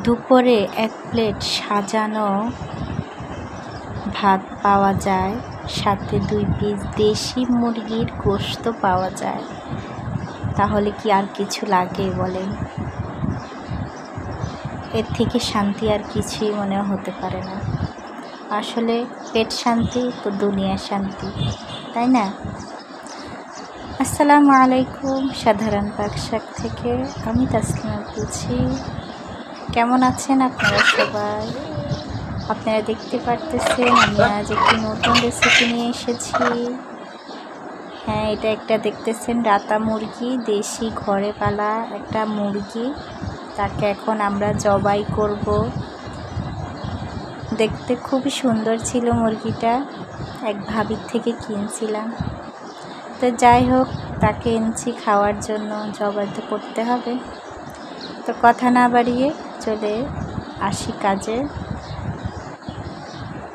দুপুরে এক প্লেট সাজানো ভাত পাওয়া যায়, সাথে 2 পিস দেশি মুরগির গোশত পাওয়া যায়। তাহলে কি আর কিছু লাগে বলেন? এর থেকে শান্তি আর কিছুই মনে হতে পারে না। আসলে পেট শান্তি তো দুনিয়া শান্তি, তাই না? আসসালামু আলাইকুম, সাধারণ পাকশাক থেকে আমি তাসলিমা বলছি। কেমন আছেন আপনারা সবাই? আপনারা দেখতে পারতেছেন আমি আজ একটি নতুন রেসিপি নিয়ে এসেছি। হ্যাঁ, এটা একটা দেখতেছেন রাতা মুরগি, দেশি ঘরে পালা একটা মুরগি। তাকে এখন আমরা জবাই করব। দেখতে খুবই সুন্দর ছিল মুরগিটা, এক ভাবির থেকে কিনছিলাম। তো যাই হোক, তাকে এনেছি খাওয়ার জন্য, জবাই তো করতে হবে। তো কথা না বাড়িয়ে চলে আসি কাজে।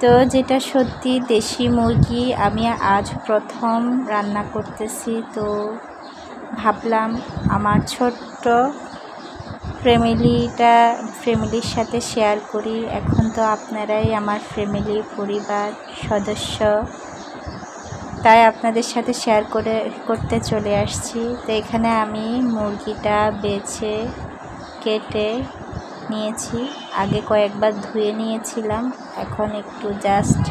তো যেটা সত্যি দেশি মুরগি আমি আজ প্রথম রান্না করতেছি, তো ভাবলাম আমার ছোট্ট ফ্যামিলির সাথে শেয়ার করি। এখন তো আপনারাই আমার ফ্যামিলি, পরিবার সদস্য, তাই আপনাদের সাথে শেয়ার করতে চলে আসছি। তো এখানে আমি মুরগিটা বেছে কেটে নিয়েছি। আগে কয়েকবার ধুয়ে নিয়েছিলাম, এখন একটু জাস্ট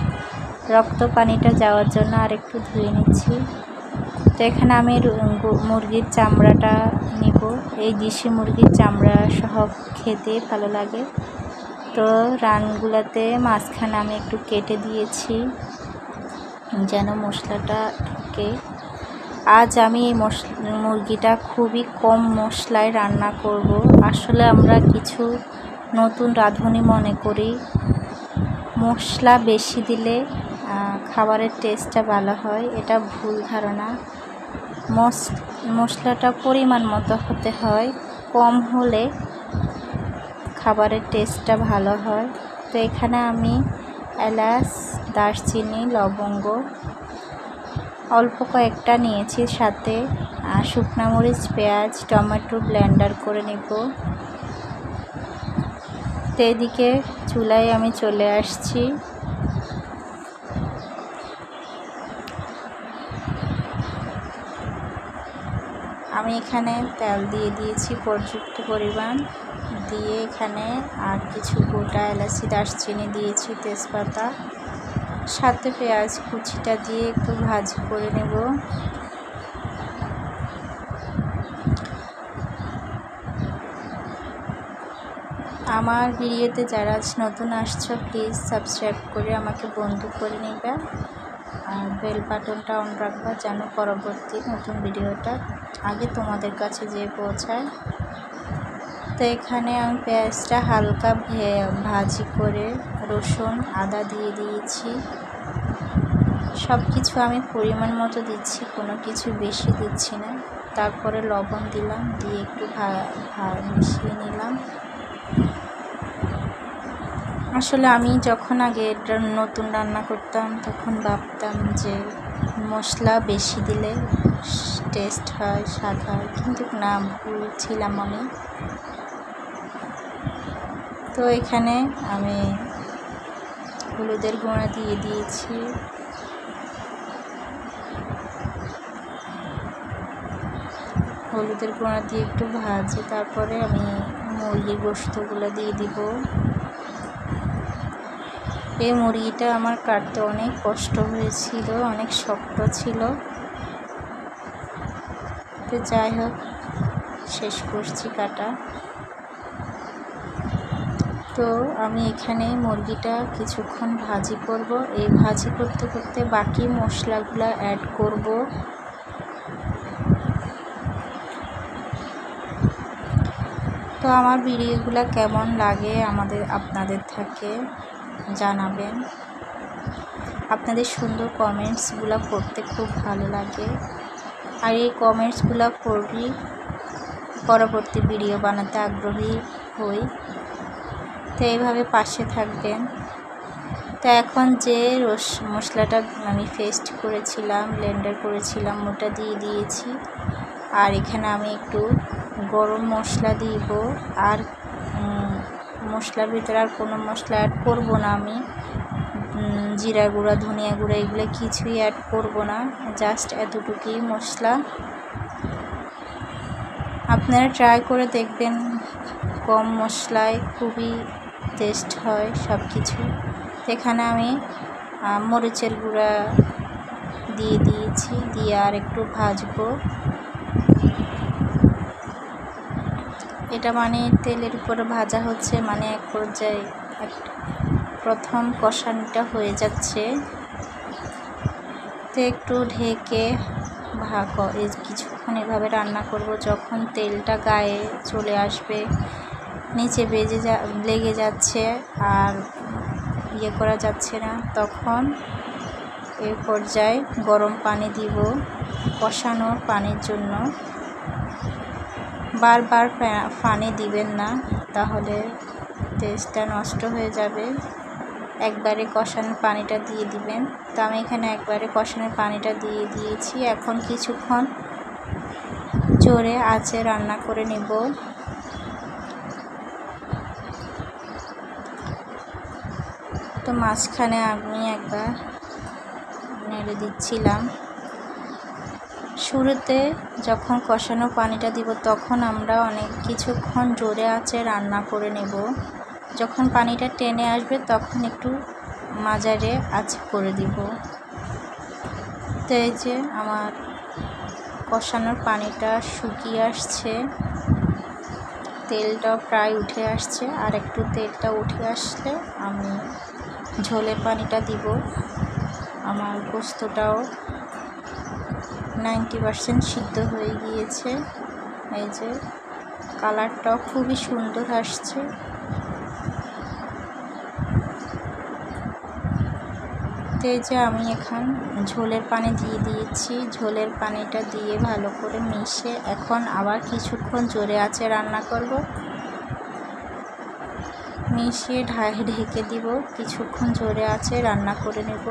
রক্ত পানিটা যাওয়ার জন্য আর একটু ধুয়ে নিচ্ছি। তো এখানে আমি মুরগির চামড়াটা নিব। এই দেশি মুরগির চামড়া সহ খেতে ভালো লাগে। তো রানগুলোতে মাঝখানে আমি একটু কেটে দিয়েছি যেন মশলাটা ঢুকে। আজ আমি এই মুরগিটা খুবই কম মশলায় রান্না করব। আসলে আমরা কিছু নতুন রাঁধুনি মনে করি মশলা বেশি দিলে খাবারের টেস্টটা ভালো হয়। এটা ভুল ধারণা। মশলাটা পরিমাণ মতো হতে হয়, কম হলে খাবারের টেস্টটা ভালো হয়। তো এখানে আমি এলাচ, দারচিনি, লবঙ্গ অল্প কয়েকটা নিয়েছি, সাথে শুকনা মরিচ, পেঁয়াজ, টমেটো ব্লেন্ডার করে নেব। তো এদিকে চুলায় আমি চলে আসছি। আমি এখানে তেল দিয়ে দিয়েছি পর্যাপ্ত পরিমাণ, দিয়ে এখানে আর কিছু গোটা এলাচি, দারচিনি দিয়েছি, তেজপাতা, সাথে পেঁয়াজ কুচিটা দিয়ে একটু ভাজি করে নেব। আমার ভিডিওতে যারা নতুন আসছো প্লিজ সাবস্ক্রাইব করে আমাকে বন্ধু করে নেবে, আর বেল বাটনটা অন রাখবা যেন পরবর্তী নতুন ভিডিওটা আগে তোমাদের কাছে যেয়ে পৌঁছায়। তো এখানে আমি পেঁয়াজটা হালকা ভাজি করে রসুন, আদা দিয়ে দিয়েছি। সব কিছু আমি পরিমাণ মতো দিচ্ছি, কোনো কিছু বেশি দিচ্ছি না। তারপরে লবণ দিলাম, দিয়ে একটু মিশিয়ে নিলাম। আসলে আমি যখন আগে এটা নতুন রান্না করতাম তখন ভাবতাম যে মশলা বেশি দিলে টেস্ট হয়, স্বাদ হয়, কিন্তু না, ভুল ছিলাম আমি। তো এখানে আমি হলুদের গুঁড়া দিয়ে দিয়েছি, হলুদের গুঁড়া দিয়ে একটু ভাজি, তারপরে আমি মুরগির গোশতগুলো দিয়ে দিব। এই মুরগিটা আমার কাটতে অনেক কষ্ট হয়েছিল, অনেক শক্ত ছিল। তো যাই হোক, শেষ করছি কাটা। তো আমি এখানে মুরগিটা কিছুক্ষণ ভাজি করব। এই ভাজি করতে করতে বাকি মশলাগুলো অ্যাড করব। তো আমার ভিডিওগুলো কেমন লাগে আপনাদের থেকে জানাবেন। আপনাদের সুন্দর কমেন্টসগুলো পড়তে খুব ভালো লাগে, আর এই কমেন্টসগুলো পড়ি পরবর্তী ভিডিও বানাতে আগ্রহী হই। তো এইভাবে পাশে থাকবেন। তো এখন যে মশলাটা আমি পেস্ট করেছিলাম, ব্লেন্ডার করেছিলাম, ওটা দিয়ে দিয়েছি। আর এখানে আমি একটু গরম মশলা দিব, আর মশলার ভিতরে আর কোনো মশলা অ্যাড করব না আমি। জিরা গুঁড়া, ধনিয়া গুঁড়া এগুলো কিছুই অ্যাড করব না, জাস্ট এতটুকুই মশলা। আপনারা ট্রাই করে দেখবেন, কম মশলায় খুবই টেস্ট হয় সব কিছু। এখানে আমি মরিচের গুঁড়া দিয়ে দিয়েছি, দিয়ে আর একটু ভাজবো। এটা মানে তেলের উপরে ভাজা হচ্ছে, মানে এক পর্যায়ে প্রথম কষানোটা হয়ে যাচ্ছে। তো একটু ঢেকে কিছুক্ষণ এভাবে রান্না করব। যখন তেলটা গায়ে চলে আসবে, নিচে লেগে যাচ্ছে আর ইয়ে করা যাচ্ছে না, তখন এই পর্যায়ে গরম পানি দিব কষানোর পানির জন্য। বারবার পানি দিবেন না, তাহলে টেস্টটা নষ্ট হয়ে যাবে। একবারে কষানোর পানিটা দিয়ে দিবেন। তো আমি এখানে একবারে কষানোর পানিটা দিয়ে দিয়েছি। এখন কিছুক্ষণ জোরে আঁচে রান্না করে নেব। তো মাঝখানে আমি একবার নেড়ে দিচ্ছিলাম। শুরুতে যখন কষানো পানিটা দিব, তখন আমরা কিছুক্ষণ জোরে আঁচে রান্না করে নেব। যখন পানিটা টেনে আসবে, তখন একটু মাঝারে আঁচ করে দিব। তো এই যে আমার কষানোর পানিটা শুকিয়ে আসছে, তেলটাও প্রায় উঠে আসছে। আর একটু তেলটা উঠে আসলে আমি ঝোলের পানিটা দিব। আমার গোস্তটাও 90% সিদ্ধ হয়ে গিয়েছে। এই যে কালারটাও খুবই সুন্দর আসছে। তো এই যে আমি এখন ঝোলের পানি দিয়ে দিয়েছি। ঝোলের পানিটা দিয়ে ভালো করে মিশে এখন আবার কিছুক্ষণ জোরে আঁচে রান্না করব। মিশিয়ে ঢেকে দিব, কিছুক্ষণ জোরে আঁচে রান্না করে নেব।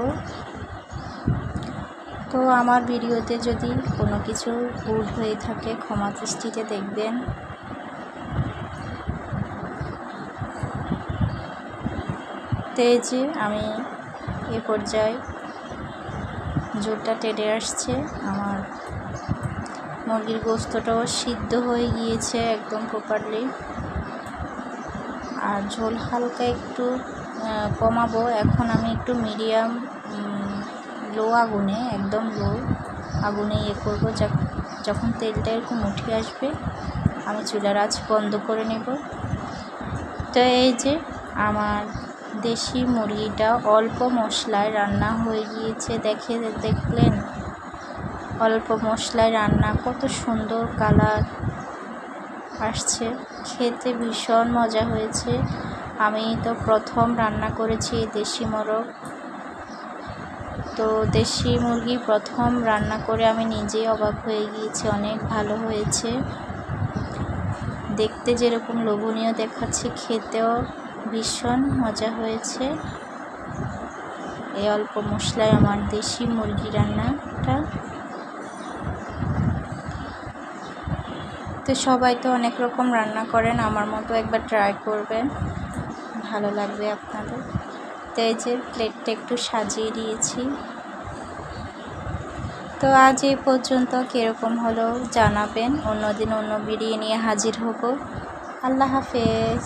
তো আমার ভিডিওতে যদি কোনো কিছু ভুল হয়ে থাকে, ক্ষমা দৃষ্টিতে দেখবেন। তো এই যে আমি এ পর্যায়ে ঝোলটা টেনে আসছে, আমার মুরগির গোস্তটাও সিদ্ধ হয়ে গিয়েছে একদম প্রপারলি। আর ঝোল হালকা একটু কমাবো। এখন আমি একটু মিডিয়াম লো আগুনে, একদম লো আগুনে করবো। যখন তেলটা এরকম উঠে আসবে, আমি চুলার আঁচ বন্ধ করে নেব। তো এই যে আমার দেশি মুরগিটা অল্প মশলায় রান্না হয়ে গিয়েছে। দেখলেন অল্প মশলায় রান্না, কত সুন্দর কালার আসছে, খেতে ভীষণ মজা হয়েছে। আমি তো প্রথম রান্না করেছি দেশি মোরগ। তো দেশি মুরগি প্রথম রান্না করে আমি নিজেই অবাক হয়ে গিয়েছি, অনেক ভালো হয়েছে। দেখতে যেরকম লোভনীয় দেখাচ্ছে, খেতেও ভীষণ মজা হয়েছে। এই অল্প মশলায় আমার দেশি মুরগি রান্নাটা। তো সবাই তো অনেক রকম রান্না করেন, আমার মতো একবার ট্রাই করবেন, ভালো লাগবে আপনাদের। তো এই যে প্লেটটা একটু সাজিয়ে দিয়েছি। তো আজ এই পর্যন্ত, কীরকম হলো জানাবেন। অন্যদিন অন্য ভিডিও নিয়ে হাজির হব। আল্লাহ হাফেজ।